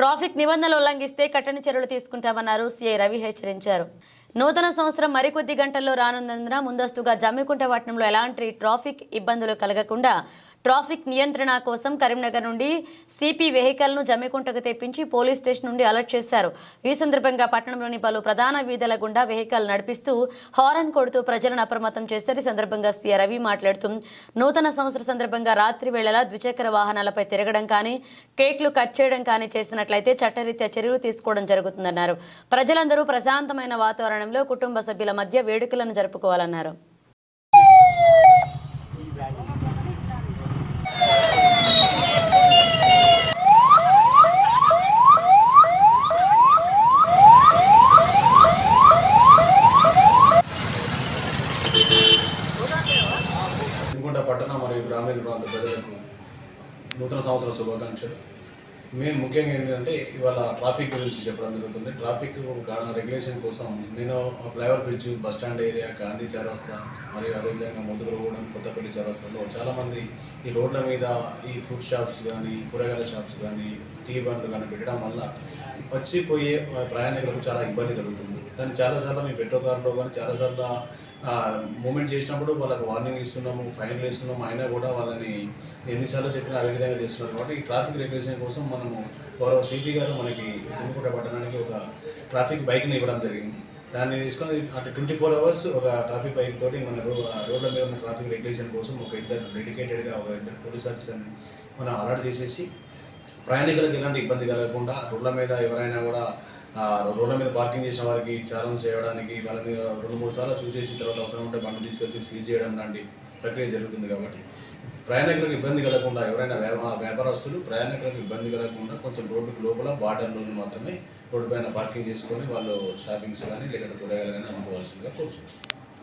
Traffic నిబంధనలు ఉల్లంఘిస్తే కఠిన చర్యలు తీసుకుంటామన్నారు సీఐ రవి హెచ్చరించారు. నూతన సంవత్సరం మరికొద్ది గంటల్లో రానున్నందున ముందస్తుగా జమ్మికుంట పట్టణంలో ఎలాంటి ట్రాఫిక్ ఇబ్బందులు కలగకుండా ట్రాఫిక్ నియంత్రణ కోసం కరీంనగర్ నుండి సిపి వెహికల్ను జమ్మికుంటకు తెప్పించి పోలీస్ స్టేషన్ నుండి అలర్ట్ చేశారు. ఈ సందర్భంగా పట్టణంలోని పలు ప్రధాన వీధుల గుండా వెహికల్ నడిపిస్తూ హారన్ కొడుతూ ప్రజలను అప్రమత్తం చేశారు. ఈ సందర్భంగా సీఐ రవి మాట్లాడుతూ నూతన సంవత్సర సందర్భంగా రాత్రి వేళలా ద్విచక్ర వాహనాలపై తిరగడం కానీ కేక్లు కట్ చేయడం కానీ చేసినట్లయితే చట్టరీత్యా చర్యలు తీసుకోవడం జరుగుతుందన్నారు. ప్రజలందరూ ప్రశాంతమైన వాతావరణంలో కుటుంబ సభ్యుల మధ్య వేడుకలను జరుపుకోవాలన్నారు. పట్టణ మరియు గ్రామీణ ప్రాంత ప్రజలకు నూతన సంవత్సర శుభాకాంక్షలు. ముఖ్యంగా ఏంటంటే ఇవాళ ట్రాఫిక్ గురించి చెప్పడం జరుగుతుంది. ట్రాఫిక్ రెగ్యులేషన్ కోసం నేను flyover bridge, bus stand area, Gandhi చౌరస్తా మరియు అదేవిధంగా ముదుగులగూడెం, కొత్తపల్లి చౌరస్తాలో చాలామంది ఈ రోడ్ల మీద ఈ ఫుడ్ షాప్స్ కానీ, కూరగాయల షాప్స్ కానీ, టీ బండ్లు కానీ పెట్టడం వల్ల వచ్చిపోయే ప్రయాణికులకు చాలా ఇబ్బంది కలుగుతుంది. దాన్ని చాలాసార్లు మీ పెట్రోల్ కార్లో కానీ చాలాసార్లు మూమెంట్ చేసినప్పుడు వాళ్ళకు వార్నింగ్ ఇస్తున్నాము, ఫైన్లు ఇస్తున్నాము, అయినా కూడా వాళ్ళని ఎన్నిసార్లు చెప్పినా అదే విధంగా చేస్తున్నారు. కాబట్టి ఈ ట్రాఫిక్ రెగ్యులేషన్ కోసం మనము గౌరవ సిపి గారు మనకి జమ్మికుంట పట్టణానికి ఒక ట్రాఫిక్ బైక్ని ఇవ్వడం జరిగింది. దాన్ని తీసుకొని అటు 24 hours ఒక ట్రాఫిక్ బైక్ తోటి మన రోడ్ల మీద ఉన్న ట్రాఫిక్ రెగ్యులేషన్ కోసం ఒక ఇద్దరు డెడికేటెడ్గా ఒక ఇద్దరు పోలీస్ ఆఫీసర్ని మనం అలర్ట్ చేసేసి ప్రయాణికులకు ఎలాంటి ఇబ్బంది కలగకుండా రోడ్ల మీద ఎవరైనా కూడా రోడ్ల మీద పార్కింగ్ చేసిన వారికి ఛాలెంజ్ చేయడానికి వాళ్ళ మీద 2-3 సార్లు చూసేసిన తర్వాత అవసరం ఉంటే బండి తీసుకొచ్చి సీజ్ చేయడం లాంటి ప్రక్రియ జరుగుతుంది. కాబట్టి ప్రయాణికులకు ఇబ్బంది కలగకుండా ఎవరైనా వ్యాపారస్తులు ప్రయాణికులకు ఇబ్బంది కలగకుండా కొంచెం రోడ్డుకు లోపల బార్డర్లోనే మాత్రమే రోడ్డు పైన పార్కింగ్ చేసుకొని వాళ్ళు షాపింగ్స్ కానీ లేకపోతే కూరగాయలు కానీ అమ్ముకోవాల్సిందిగా కోరుచున్నాం.